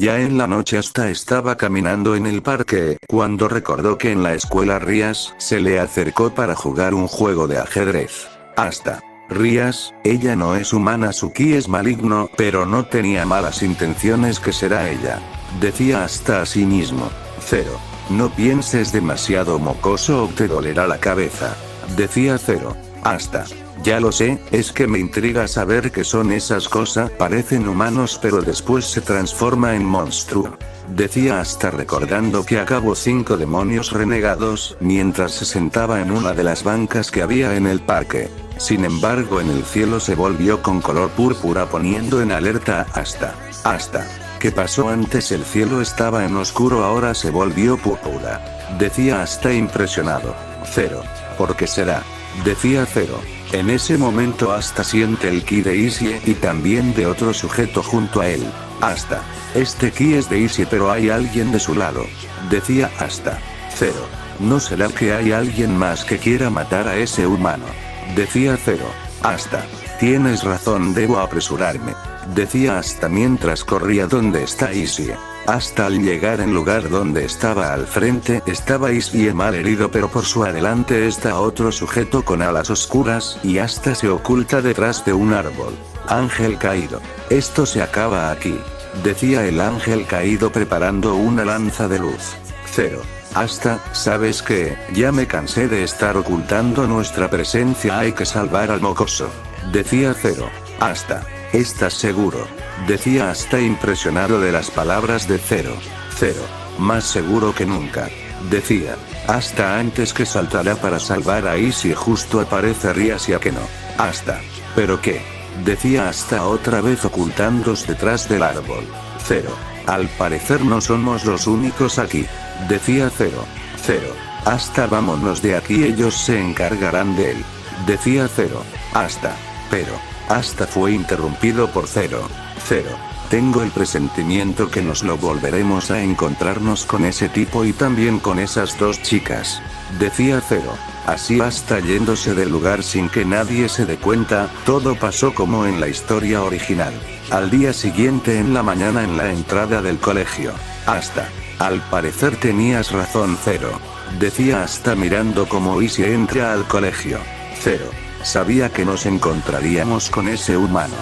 Ya en la noche hasta estaba caminando en el parque, cuando recordó que en la escuela Rías se le acercó para jugar un juego de ajedrez. Hasta. Rías, ella no es humana, su ki es maligno, pero no tenía malas intenciones, que será ella. Decía hasta a sí mismo. 0. No pienses demasiado, mocoso, o te dolerá la cabeza. Decía 0. Hasta. Ya lo sé, es que me intriga saber qué son esas cosas, parecen humanos pero después se transforma en monstruo. Decía hasta, recordando que acabó 5 demonios renegados mientras se sentaba en una de las bancas que había en el parque. Sin embargo, en el cielo se volvió con color púrpura, poniendo en alerta a hasta. Hasta. ¿Qué pasó antes? El cielo estaba en oscuro, ahora se volvió púrpura. Decía hasta, impresionado. 0. ¿Por qué será? Decía 0. En ese momento hasta siente el ki de Isie y también de otro sujeto junto a él. Hasta. Este ki es de Isie, pero hay alguien de su lado. Decía hasta. 0. ¿No será que hay alguien más que quiera matar a ese humano? Decía 0. Hasta. Tienes razón, debo apresurarme. Decía hasta mientras corría donde está Isie. Hasta al llegar en lugar donde estaba al frente, estaba Isie mal herido, pero por su adelante está otro sujeto con alas oscuras, y hasta se oculta detrás de un árbol. Ángel caído. Esto se acaba aquí. Decía el ángel caído preparando una lanza de luz. 0. Hasta, ¿sabes qué? Ya me cansé de estar ocultando nuestra presencia, hay que salvar al mocoso. Decía 0. Hasta. ¿Estás seguro? Decía hasta, impresionado de las palabras de 0. 0. Más seguro que nunca. Decía. Hasta antes que saltará para salvar a Isie justo aparece Rías y a que no. Hasta. ¿Pero qué? Decía hasta otra vez ocultándose detrás del árbol. 0. Al parecer no somos los únicos aquí. Decía 0. 0. Hasta vámonos de aquí, ellos se encargarán de él. Decía 0. Hasta. Pero. Hasta fue interrumpido por 0. 0. Tengo el presentimiento que nos lo volveremos a encontrarnos con ese tipo y también con esas 2 chicas. Decía 0. Así hasta yéndose del lugar sin que nadie se dé cuenta, todo pasó como en la historia original. Al día siguiente en la mañana en la entrada del colegio. Hasta. Al parecer tenías razón 0. Decía hasta mirando como Isie entra al colegio. 0. Sabía que nos encontraríamos con ese humano.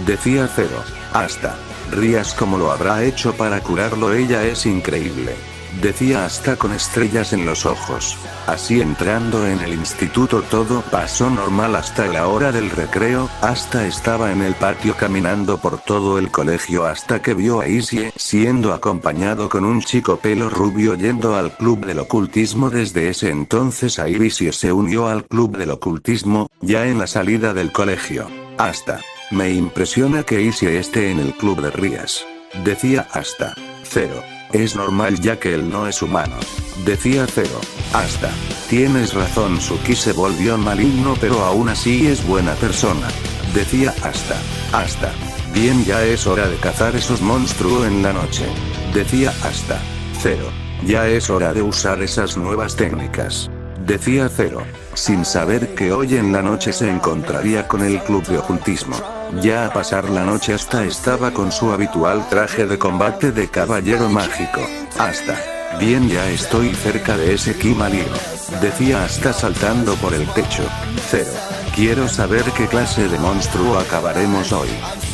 Decía 0. Hasta. Rías, ¿cómo lo habrá hecho para curarlo? Ella es increíble. Decía hasta con estrellas en los ojos. Así entrando en el instituto todo pasó normal hasta la hora del recreo. Hasta estaba en el patio caminando por todo el colegio hasta que vio a Isie siendo acompañado con un chico pelo rubio yendo al club del ocultismo. Desde ese entonces a Isie se unió al club del ocultismo, ya en la salida del colegio. Hasta. Me impresiona que Isie esté en el club de Rías. Decía hasta. 0. Es normal ya que él no es humano. Decía 0. Hasta. Tienes razón, su ki se volvió maligno pero aún así es buena persona. Decía hasta. Hasta. Bien, ya es hora de cazar esos monstruos en la noche. Decía hasta. 0. Ya es hora de usar esas nuevas técnicas. Decía 0. Sin saber que hoy en la noche se encontraría con el club de ocultismo. Ya a pasar la noche hasta estaba con su habitual traje de combate de caballero mágico. Hasta. Bien, ya estoy cerca de ese ki maligno. Decía hasta saltando por el techo. 0. Quiero saber qué clase de monstruo acabaremos hoy.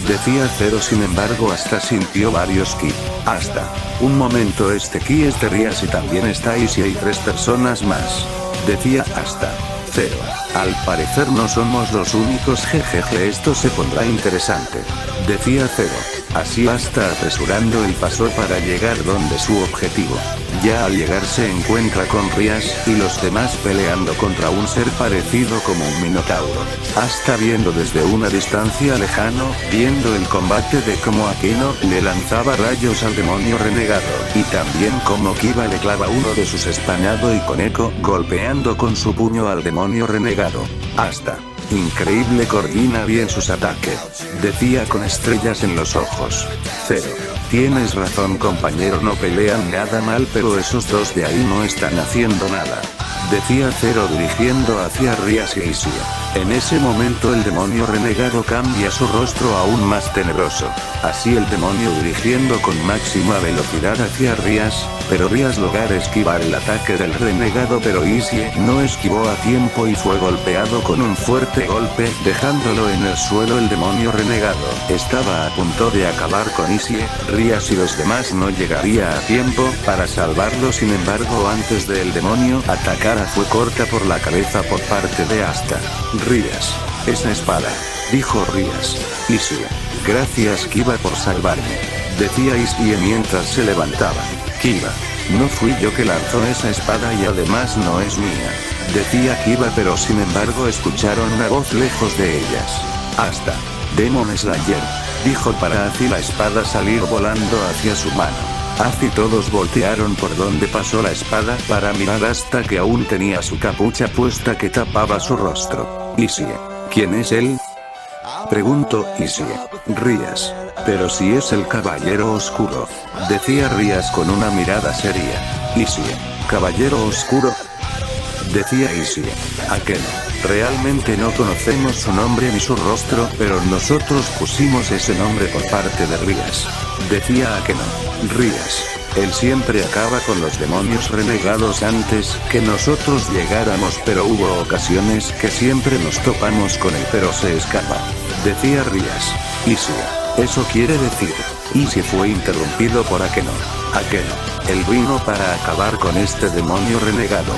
Decía 0. Sin embargo hasta sintió varios ki. Hasta. Un momento, este ki es de Rías y también está Isie y 3 personas más. Decía hasta. 0. Al parecer no somos los únicos, jejeje, esto se pondrá interesante. Decía 0. Así hasta apresurando el paso para llegar donde su objetivo. Ya al llegar se encuentra con Rías y los demás peleando contra un ser parecido como un minotauro. Hasta viendo desde una distancia lejano, viendo el combate de cómo Aquino le lanzaba rayos al demonio renegado, y también cómo Kiba le clava uno de sus españado y con Echo golpeando con su puño al demonio renegado. Hasta. Increíble, coordina bien sus ataques. Decía con estrellas en los ojos. 0. Tienes razón, compañero, no pelean nada mal, pero esos 2 de ahí no están haciendo nada. decía Zero dirigiendo hacia Rías y Isie. En ese momento el demonio renegado cambia su rostro aún más tenebroso. Así el demonio dirigiendo con máxima velocidad hacia Rías, pero Rías logra esquivar el ataque del renegado, pero Isie no esquivó a tiempo y fue golpeado con un fuerte golpe, dejándolo en el suelo. El demonio renegado estaba a punto de acabar con Isie, Rías y los demás no llegaría a tiempo para salvarlo. Sin embargo, antes del demonio atacara fue corta por la cabeza por parte de Asta. Rías, esa espada, dijo Rías. Isie, gracias Kiba por salvarme, decía Isie mientras se levantaba. Kiba, no fui yo que lanzó esa espada y además no es mía, decía Kiba, pero sin embargo escucharon una voz lejos de ellas. Asta, Demon Slayer, dijo para así la espada salir volando hacia su mano. Así todos voltearon por donde pasó la espada para mirar hasta que aún tenía su capucha puesta que tapaba su rostro. Isie, ¿quién es él?, preguntó Isie. Rías, pero si es el caballero oscuro, decía Rías con una mirada seria. Isie, ¿caballero oscuro?, decía Isie. Aquel, realmente no conocemos su nombre ni su rostro, pero nosotros pusimos ese nombre por parte de Rías, decía Akeno. Rías, él siempre acaba con los demonios renegados antes que nosotros llegáramos, pero hubo ocasiones que siempre nos topamos con él pero se escapa, decía Rías. Isie, eso quiere decir. Isie fue interrumpido por Akeno. Akeno, él vino para acabar con este demonio renegado,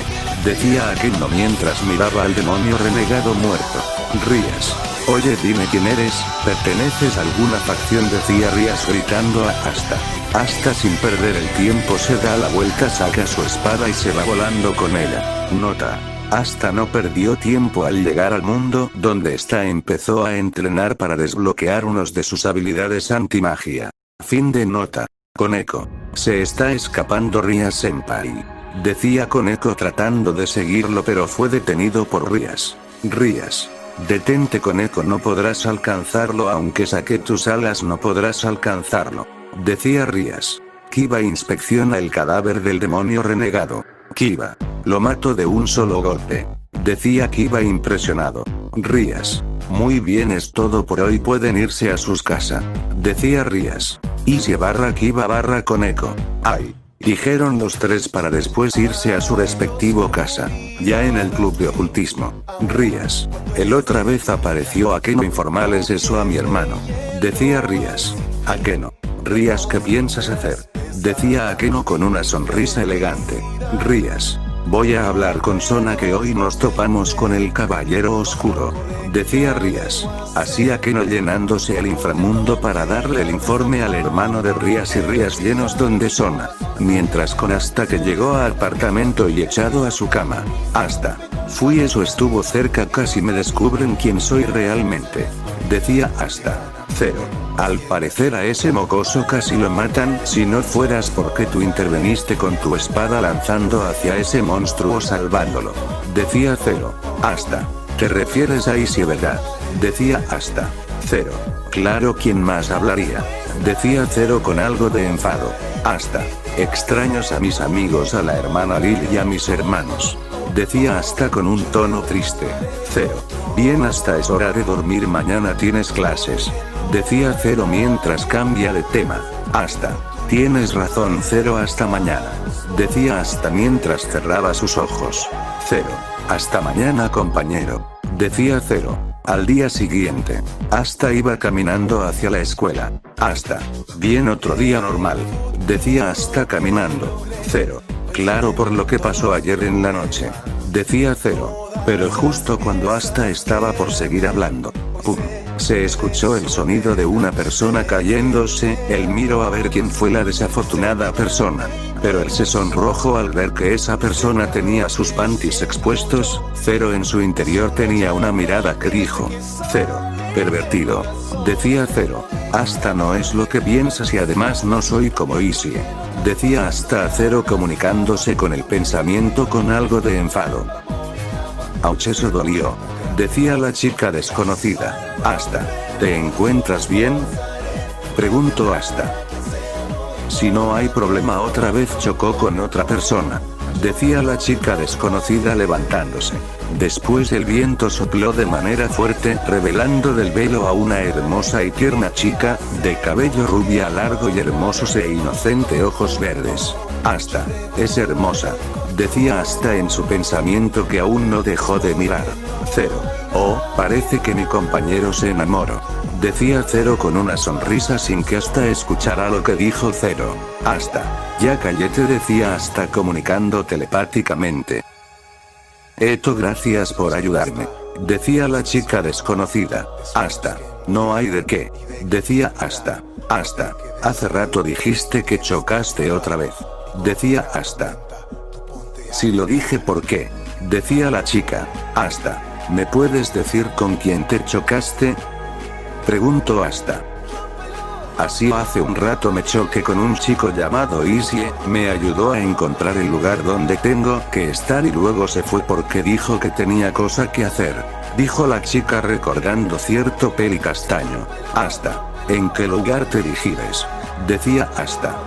decía Akeno mientras miraba al demonio renegado muerto. Rías, oye, dime quién eres, ¿perteneces a alguna facción?, decía Rías gritando a Asta. Asta sin perder el tiempo se da la vuelta, saca su espada y se va volando con ella. Nota: Asta no perdió tiempo al llegar al mundo donde está, empezó a entrenar para desbloquear unos de sus habilidades antimagia. Fin de nota. Koneko, se está escapando Rías Senpai, decía Koneko tratando de seguirlo, pero fue detenido por Rías. Rías, detente Koneko, no podrás alcanzarlo, aunque saque tus alas no podrás alcanzarlo, decía Rías. Kiba inspecciona el cadáver del demonio renegado. Kiba, lo mato de un solo golpe, decía Kiba impresionado. Rías, muy bien, es todo por hoy, pueden irse a sus casas, decía Rías. Isie / Kiba / Koneko. Ay, dijeron los tres para después irse a su respectivo casa. Ya en el club de ocultismo. Rías, el otra vez apareció Akeno. Informales eso a mi hermano, decía Rías. Akeno, Rías, ¿qué piensas hacer?, decía Akeno con una sonrisa elegante. Rías, voy a hablar con Sona, que hoy nos topamos con el caballero oscuro, decía Rías. Así Akeno llenándose el inframundo para darle el informe al hermano de Rías, y Rías llenos donde Sona, mientras con Asta que llegó al apartamento y echado a su cama. Asta, fui, eso estuvo cerca, casi me descubren quién soy realmente, decía Asta. Zero, al parecer a ese mocoso casi lo matan, si no fueras porque tú interveniste con tu espada lanzando hacia ese monstruo salvándolo, decía Zero. Asta, te refieres a Isie, ¿verdad?, decía Asta. Zero, claro, ¿quién más hablaría?, decía Zero con algo de enfado. Asta, extraños a mis amigos, a la hermana Lil y a mis hermanos, decía Asta con un tono triste. Zero, bien, Asta, es hora de dormir, mañana tienes clases, decía Zero mientras cambia de tema. Asta, tienes razón Zero, hasta mañana, decía Asta mientras cerraba sus ojos. Zero, hasta mañana compañero, decía Zero. Al día siguiente, Asta iba caminando hacia la escuela. Asta, bien, otro día normal, decía Asta caminando. Zero, claro, por lo que pasó ayer en la noche, decía Zero. Pero justo cuando Asta estaba por seguir hablando, ¡pum!, se escuchó el sonido de una persona cayéndose. Él miró a ver quién fue la desafortunada persona, pero él se sonrojó al ver que esa persona tenía sus panties expuestos. Zero en su interior tenía una mirada que dijo: Zero, pervertido, decía Zero. Asta, no es lo que piensas y además no soy como Isie, decía Asta a Zero comunicándose con el pensamiento con algo de enfado. Auch, eso dolió, decía la chica desconocida. Asta, ¿te encuentras bien?, preguntó Asta. Si no hay problema, otra vez chocó con otra persona, decía la chica desconocida levantándose. Después el viento sopló de manera fuerte, revelando del velo a una hermosa y tierna chica, de cabello rubia largo y hermosos e inocente ojos verdes. Asta, es hermosa, decía Asta en su pensamiento que aún no dejó de mirar. Zero. Oh, parece que mi compañero se enamoró, decía Zero con una sonrisa sin que Asta escuchara lo que dijo Zero. Asta, ya cállate, decía Asta comunicando telepáticamente. Eto, gracias por ayudarme, decía la chica desconocida. Asta, no hay de qué, decía Asta. Asta, hace rato dijiste que chocaste otra vez, decía Asta. Si lo dije, ¿por qué?, decía la chica. Asta, ¿me puedes decir con quién te chocaste?, preguntó Asta. Así, hace un rato me choqué con un chico llamado Isie, me ayudó a encontrar el lugar donde tengo que estar y luego se fue porque dijo que tenía cosa que hacer, dijo la chica recordando cierto peli castaño. Asta, ¿en qué lugar te diriges?, decía Asta.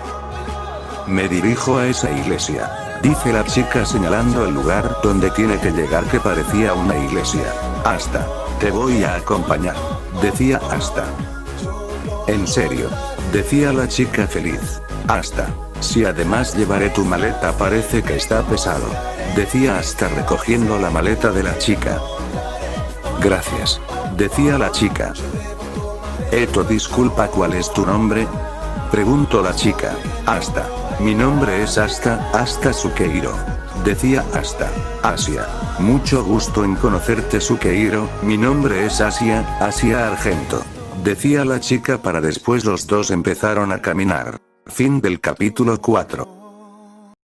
Me dirijo a esa iglesia, dice la chica señalando el lugar donde tiene que llegar, que parecía una iglesia. Asta, te voy a acompañar, decía Asta. En serio, decía la chica feliz. Asta, si además llevaré tu maleta, parece que está pesado, decía Asta recogiendo la maleta de la chica. Gracias, decía la chica. Eto, disculpa, ¿cuál es tu nombre?, preguntó la chica. Asta, mi nombre es Asta, Asta Sukeiro, decía Asta. Asia, mucho gusto en conocerte Sukeiro, mi nombre es Asia, Asia Argento, decía la chica para después los dos empezaron a caminar. Fin del capítulo 4.